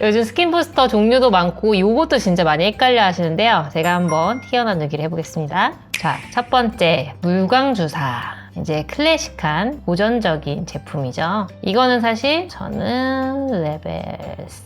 요즘 스킨 부스터 종류도 많고 이것도 진짜 많이 헷갈려 하시는데요. 제가 한번 튀어나누기를 해보겠습니다. 자, 첫 번째 물광주사. 이제 클래식한 고전적인 제품이죠. 이거는 사실 저는 레벨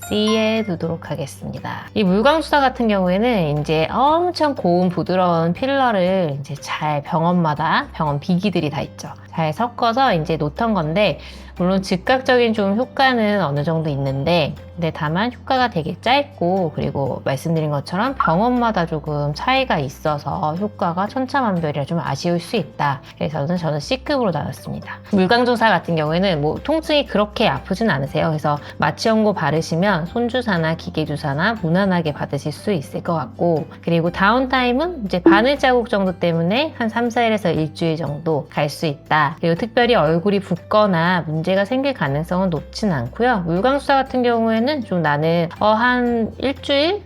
C에 두도록 하겠습니다. 이 물광주사 같은 경우에는 이제 엄청 고운 부드러운 필러를 이제 잘 병원마다 병원 비기들이 다 있죠. 잘 섞어서 이제 놓던 건데, 물론 즉각적인 좀 효과는 어느 정도 있는데, 근데 다만 효과가 되게 짧고, 그리고 말씀드린 것처럼 병원마다 조금 차이가 있어서 효과가 천차만별이라 좀 아쉬울 수 있다. 그래서 저는 C급으로 나눴습니다. 물광주사 같은 경우에는 뭐 통증이 그렇게 아프진 않으세요. 그래서 마취연고 바르시면 손주사나 기계주사나 무난하게 받으실 수 있을 것 같고, 그리고 다운타임은 이제 바늘 자국 정도 때문에 한 3, 4일에서 일주일 정도 갈 수 있다. 그리고 특별히 얼굴이 붓거나 문제가 생길 가능성은 높진 않고요. 물광주사 같은 경우에는 좀 나는 한 일주일,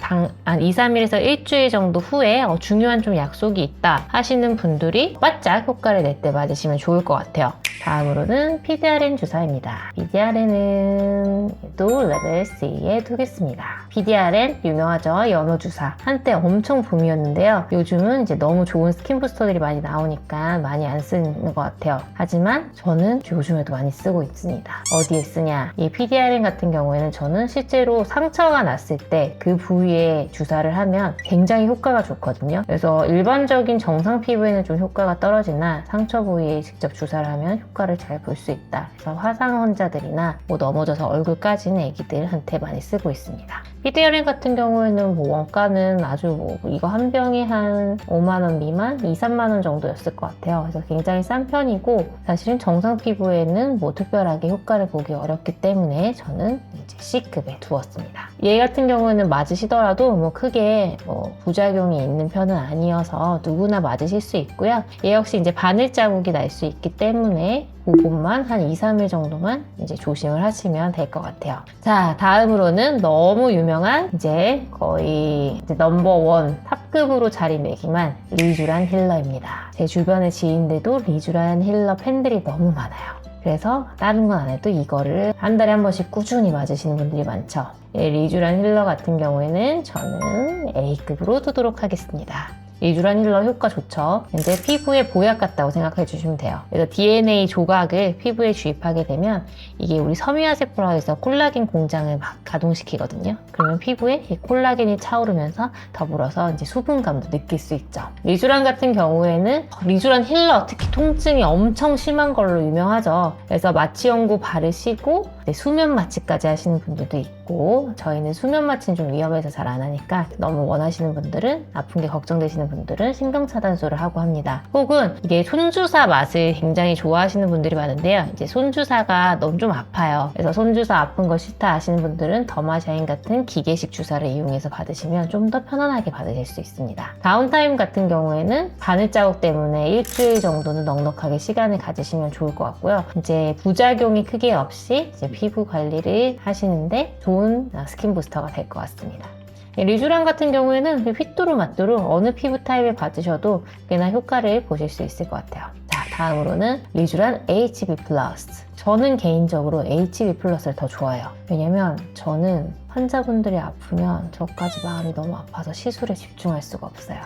한 2, 3일에서 일주일 정도 후에 중요한 좀 약속이 있다 하시는 분들이 바짝 효과를 낼 때 맞으시면 좋을 것 같아요. 다음으로는 PDRN 주사입니다. PDRN은 또 레벨 C에 두겠습니다. PDRN 유명하죠? 연어 주사. 한때 엄청 붐이었는데요. 요즘은 이제 너무 좋은 스킨 부스터들이 많이 나오니까 많이 안 쓰는 것 같아요. 하지만 저는 요즘에도 많이 쓰고 있습니다. 어디에 쓰냐? 이 PDRN 같은 경우에는 저는 실제로 상처가 났을 때 그 부위에 주사를 하면 굉장히 효과가 좋거든요. 그래서 일반적인 정상 피부에는 좀 효과가 떨어지나 상처 부위에 직접 주사를 하면 효과를 잘 볼 수 있다. 그래서 화상 환자들이나 넘어져서 얼굴 까진 애기들한테 많이 쓰고 있습니다. PDRN 같은 경우에는 원가는 아주 이거 한 병이 한 5만원 미만? 2, 3만원 정도였을 것 같아요. 그래서 굉장히 싼 편이고, 사실은 정상 피부에는 특별하게 효과를 보기 어렵기 때문에 저는 이제 C급에 두었습니다. 얘 같은 경우에는 맞으시더라도 크게 부작용이 있는 편은 아니어서 누구나 맞으실 수 있고요. 얘 역시 이제 바늘 자국이 날 수 있기 때문에 그것만 한 2, 3일 정도만 이제 조심을 하시면 될 것 같아요. 자, 다음으로는 너무 유명한 이제 거의 이제 넘버원 탑급으로 자리매김한 리쥬란 힐러입니다. 제 주변의 지인들도 리쥬란 힐러 팬들이 너무 많아요. 그래서 다른 건 안 해도 이거를 한 달에 한 번씩 꾸준히 맞으시는 분들이 많죠. 리쥬란 힐러 같은 경우에는 저는 A급으로 두도록 하겠습니다. 리쥬란 힐러 효과 좋죠. 이제 피부에 보약 같다고 생각해 주시면 돼요. 그래서 DNA 조각을 피부에 주입하게 되면 이게 우리 섬유화 세포라고 해서 콜라겐 공장을 막 가동시키거든요. 그러면 피부에 이 콜라겐이 차오르면서 더불어서 이제 수분감도 느낄 수 있죠. 리쥬란 같은 경우에는 리쥬란 힐러, 특히 통증이 엄청 심한 걸로 유명하죠. 그래서 마취연고 바르시고 수면 마취까지 하시는 분들도 있고, 저희는 수면 마취는 좀 위험해서 잘 안 하니까 너무 원하시는 분들은, 아픈 게 걱정되시는 분들은 신경차단술을 하고 합니다. 혹은 이게 손주사 맛을 굉장히 좋아하시는 분들이 많은데요. 이제 손주사가 너무 좀 아파요. 그래서 손주사 아픈 거 싫다 하시는 분들은 더마샤인 같은 기계식 주사를 이용해서 받으시면 좀 더 편안하게 받으실 수 있습니다. 다운타임 같은 경우에는 바늘 자국 때문에 일주일 정도는 넉넉하게 시간을 가지시면 좋을 것 같고요. 이제 부작용이 크게 없이 이제 피부 관리를 하시는데 좋은 스킨 부스터가 될 것 같습니다. 리쥬란 같은 경우에는 휘뚜루마뚜루 어느 피부 타입에 받으셔도 꽤나 효과를 보실 수 있을 것 같아요. 자, 다음으로는 리쥬란 HB 플러스. 저는 개인적으로 HB 플러스를 더 좋아해요. 왜냐면 저는 환자분들이 아프면 저까지 마음이 너무 아파서 시술에 집중할 수가 없어요.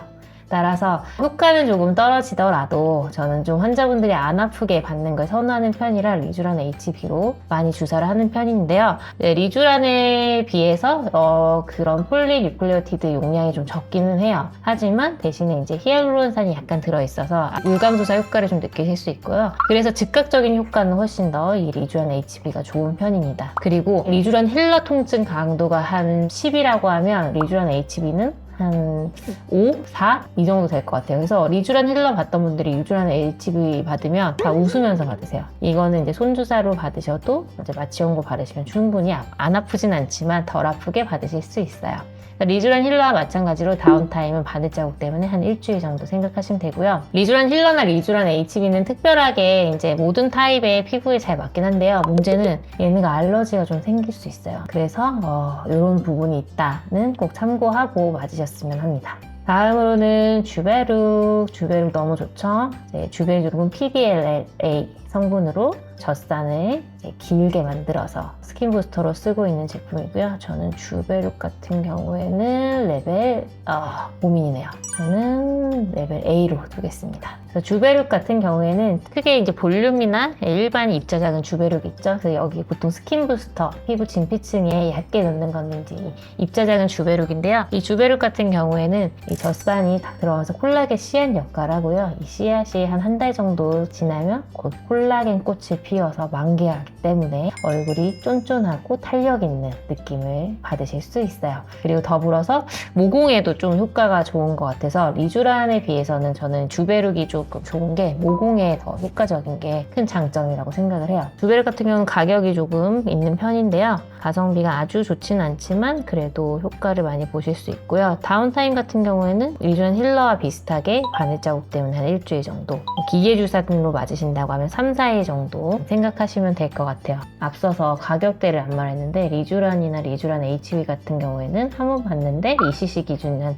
따라서 효과는 조금 떨어지더라도 저는 좀 환자분들이 안 아프게 받는 걸 선호하는 편이라 리쥬란 HB로 많이 주사를 하는 편인데요. 리쥬란에 비해서 그런 폴리뉴클레오티드 용량이 좀 적기는 해요. 하지만 대신에 이제 히알루론산이 약간 들어있어서 물광주사 효과를 좀 느끼실 수 있고요. 그래서 즉각적인 효과는 훨씬 더 이 리쥬란 HB가 좋은 편입니다. 그리고 리쥬란 힐러 통증 강도가 한 10이라고 하면 리쥬란 HB는 한 5, 4? 이 정도 될 것 같아요. 그래서 리쥬란 힐러 받던 분들이 리쥬란 HB 받으면 다 웃으면서 받으세요. 이거는 이제 손주사로 받으셔도 이제 마취연고 바르시면 충분히 안 아프진 않지만 덜 아프게 받으실 수 있어요. 리쥬란 힐러와 마찬가지로 다운타임은 바늘 자국 때문에 한 일주일 정도 생각하시면 되고요. 리쥬란 힐러나 리쥬란 HB는 특별하게 이제 모든 타입의 피부에 잘 맞긴 한데요. 문제는 얘네가 알러지가 좀 생길 수 있어요. 그래서 이런 부분이 있다는 꼭 참고하고 맞으셨으면 합니다. 다음으로는 주베룩. 주베룩 너무 좋죠? 주베룩은 PDLA 성분으로 젖산을 이제 길게 만들어서 스킨 부스터로 쓰고 있는 제품이고요. 저는 주베룩 같은 경우에는 레벨 고민이네요. 저는 레벨 A로 두겠습니다. 그래서 주베룩 같은 경우에는 크게 이제 볼륨이나 일반 입자 작은 주베룩 있죠. 그래서 여기 보통 스킨 부스터, 피부 진피층에 얇게 넣는 거는 이제 입자 작은 주베룩인데요. 이 주베룩 같은 경우에는 이 젖산이 다 들어가서 콜라겐 씨앗 역할을 하고요. 이 씨앗이 한 달 정도 지나면 곧 콜라겐 꽃이 피어서 만개하기 때문에 얼굴이 쫀쫀하고 탄력 있는 느낌을 받으실 수 있어요. 그리고 더불어서 모공에도 좀 효과가 좋은 것 같아서 리쥬란에 비해서는 저는 주베룩이 조금 좋은 게 모공에 더 효과적인 게 큰 장점이라고 생각을 해요. 주베룩 같은 경우는 가격이 조금 있는 편인데요. 가성비가 아주 좋지는 않지만 그래도 효과를 많이 보실 수 있고요. 다운타임 같은 경우에는 리쥬란 힐러와 비슷하게 바늘 자국 때문에 한 일주일 정도, 기계 주사로 맞으신다고 하면 3, 4일 정도 생각하시면 될 것 같아요. 앞서서 가격대를 안 말했는데 리쥬란이나 리쥬란 HB 같은 경우에는 한 번 봤는데 ECC 기준이 한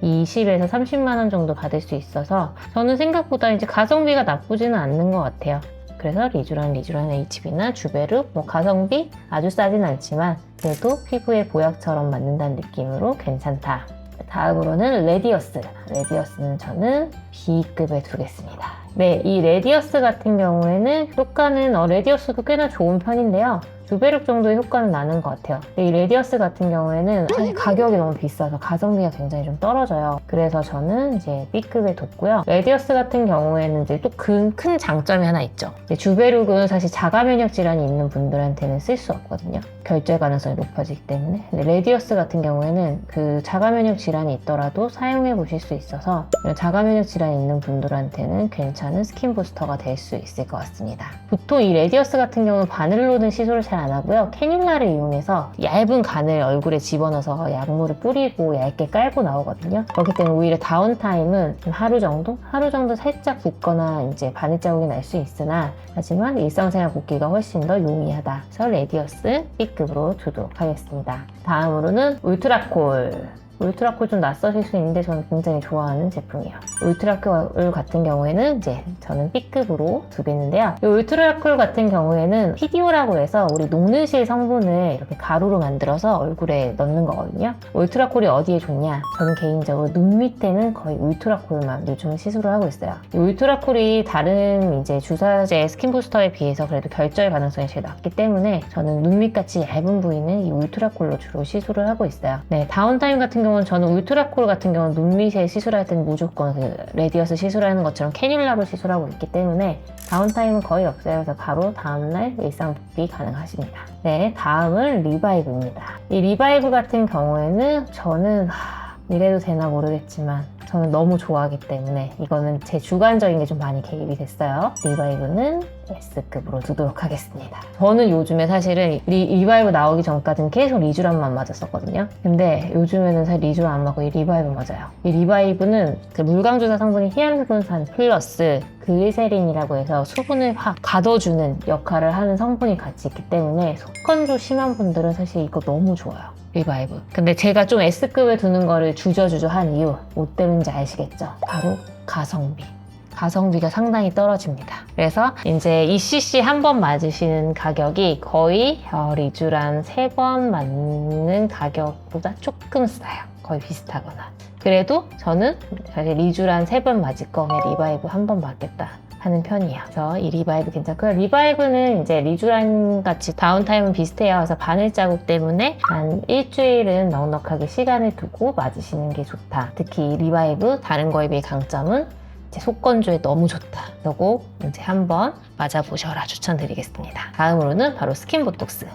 20에서 30만 원 정도 받을 수 있어서 저는 생각보다 이제 가성비가 나쁘지는 않는 것 같아요. 그래서 리쥬란 HB나 주베룩 가성비 아주 싸진 않지만 그래도 피부에 보약처럼 맞는다는 느낌으로 괜찮다. 다음으로는 레디어스. 레디어스는 저는 B급에 두겠습니다. 네, 이 레디어스 같은 경우에는 효과는 레디어스도 꽤나 좋은 편인데요. 주베룩 정도의 효과는 나는 것 같아요. 이 레디어스 같은 경우에는 사실 가격이 너무 비싸서 가성비가 굉장히 좀 떨어져요. 그래서 저는 이제 B급에 뒀고요. 레디어스 같은 경우에는 이제 또 큰 장점이 하나 있죠. 주베룩은 사실 자가 면역 질환이 있는 분들한테는 쓸 수 없거든요. 결절 가능성이 높아지기 때문에. 근데 레디어스 같은 경우에는 그 자가 면역 질환이 있더라도 사용해 보실 수 있어서 자가 면역 질환이 있는 분들한테는 괜찮은 스킨 부스터가 될 수 있을 것 같습니다. 보통 이 레디어스 같은 경우는 바늘로는 시술을 잘 안 하고요. 캐뉼라를 이용해서 얇은 간을 얼굴에 집어넣어서 약물을 뿌리고 얇게 깔고 나오거든요. 그렇기 때문에 오히려 다운타임은 하루 정도 살짝 붓거나 이제 바늘 자국이 날 수 있으나 하지만 일상생활 붓기가 훨씬 더 용이하다. 그래서 레디어스 B급으로 두도록 하겠습니다. 다음으로는 울트라콜. 울트라콜 좀 낯서실 수 있는데 저는 굉장히 좋아하는 제품이에요. 울트라콜 같은 경우에는 이제 저는 B급으로 두겠는데요. 이 울트라콜 같은 경우에는 PDO라고 해서 우리 녹는실 성분을 이렇게 가루로 만들어서 얼굴에 넣는 거거든요. 울트라콜이 어디에 좋냐? 저는 개인적으로 눈 밑에는 거의 울트라콜만 요즘 시술을 하고 있어요. 이 울트라콜이 다른 이제 주사제 스킨 부스터에 비해서 그래도 결절 가능성이 제일 낮기 때문에 저는 눈 밑같이 얇은 부위는 이 울트라콜로 주로 시술을 하고 있어요. 네, 다운타임 같은 경우는 저는 울트라콜 같은 경우는 눈밑에 시술할 때는 무조건 그 레디어스 시술하는 것처럼 캐뉼라로 시술하고 있기 때문에 다운타임은 거의 없어요. 그래서 바로 다음날 일상 붓기 가능하십니다. 네, 다음은 리바이브입니다. 이 리바이브 같은 경우에는 저는 이래도 되나 모르겠지만 저는 너무 좋아하기 때문에 이거는 제 주관적인 게 좀 많이 개입이 됐어요. 리바이브는 S급으로 두도록 하겠습니다. 저는 요즘에 사실은 리바이브 나오기 전까지는 계속 리쥬란만 맞았었거든요. 근데 요즘에는 사실 리쥬란 안 맞고 이 리바이브 맞아요. 이 리바이브는 그 물광주사 성분이 히알루론산 플러스 글리세린이라고 해서 수분을 확 가둬주는 역할을 하는 성분이 같이 있기 때문에 속건조 심한 분들은 사실 이거 너무 좋아요. 리바이브. 근데 제가 좀 S급에 두는 거를 주저주저 한 이유 뭐 때문인지 아시겠죠? 바로 가성비. 가성비가 상당히 떨어집니다. 그래서 이제 ECC 한 번 맞으시는 가격이 거의 리쥬란 3번 맞는 가격보다 조금 싸요. 거의 비슷하거나. 그래도 저는 사실 리쥬란 3번 맞을 거 그냥 리바이브 한 번 맞겠다 하는 편이에요. 그래서 이 리바이브 괜찮고요. 리바이브는 이제 리쥬란 같이 다운타임은 비슷해요. 그래서 바늘 자국 때문에 한 일주일은 넉넉하게 시간을 두고 맞으시는 게 좋다. 특히 이 리바이브 다른 거에 비해 강점은 이제 속건조에 너무 좋다. 그리고 이제 한번 맞아보셔라 추천드리겠습니다. 다음으로는 바로 스킨보톡스.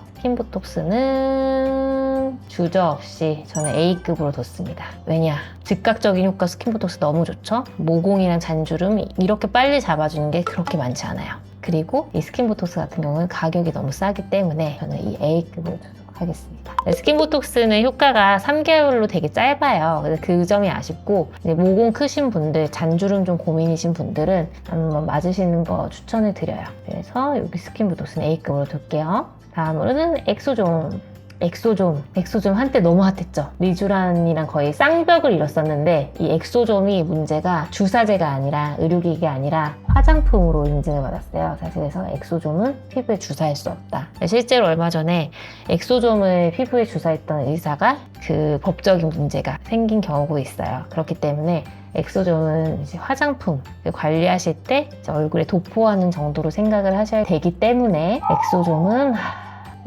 스킨보톡스는 주저없이 저는 A급으로 뒀습니다. 왜냐? 즉각적인 효과 스킨보톡스 너무 좋죠? 모공이랑 잔주름 이렇게 빨리 잡아주는 게 그렇게 많지 않아요. 그리고 이 스킨보톡스 같은 경우는 가격이 너무 싸기 때문에 저는 이 A급으로 두도록 하겠습니다. 스킨보톡스는 효과가 3개월로 되게 짧아요. 그래서 그 점이 아쉽고 모공 크신 분들, 잔주름 좀 고민이신 분들은 한번 맞으시는 거 추천을 드려요. 그래서 여기 스킨보톡스는 A급으로 둘게요. 다음으로는 엑소존. 엑소좀 한때 너무 핫했죠. 리쥬란이랑 거의 쌍벽을 이뤘었는데 이 엑소좀이 문제가 주사제가 아니라 의료기기가 아니라 화장품으로 인증을 받았어요. 사실 그래서 엑소좀은 피부에 주사할 수 없다. 실제로 얼마 전에 엑소좀을 피부에 주사했던 의사가 그 법적인 문제가 생긴 경우가 있어요. 그렇기 때문에 엑소좀은 이제 화장품 관리하실 때 이제 얼굴에 도포하는 정도로 생각을 하셔야 되기 때문에 엑소좀은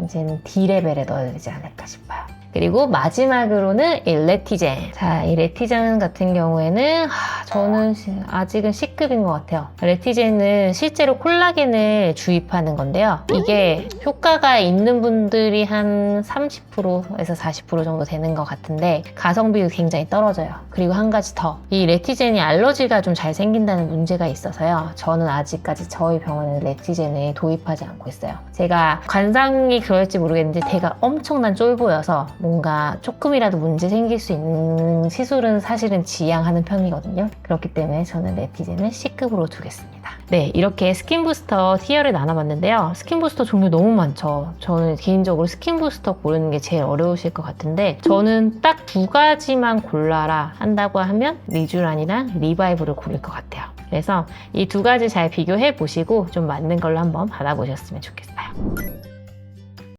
이제는 D레벨에 넣어야 되지 않을까 싶어요. 그리고 마지막으로는 이 레티젠. 자, 이 레티젠 같은 경우에는 저는 아직은 C급인 것 같아요. 레티젠은 실제로 콜라겐을 주입하는 건데요. 이게 효과가 있는 분들이 한 30%에서 40% 정도 되는 것 같은데 가성비도 굉장히 떨어져요. 그리고 한 가지 더. 이 레티젠이 알러지가 좀 잘 생긴다는 문제가 있어서요. 저는 아직까지 저희 병원은 레티젠을 도입하지 않고 있어요. 제가 관상이 그럴지 모르겠는데 대가 엄청난 쫄보여서 뭔가 조금이라도 문제 생길 수 있는 시술은 사실은 지양하는 편이거든요. 그렇기 때문에 저는 레티젠을 C급으로 두겠습니다. 네, 이렇게 스킨 부스터 티어를 나눠봤는데요. 스킨 부스터 종류 너무 많죠. 저는 개인적으로 스킨 부스터 고르는 게 제일 어려우실 것 같은데 저는 딱 2가지만 골라라 한다고 하면 리쥬란이랑 리바이브를 고를 것 같아요. 그래서 이 2가지 잘 비교해 보시고 좀 맞는 걸로 한번 받아보셨으면 좋겠어요.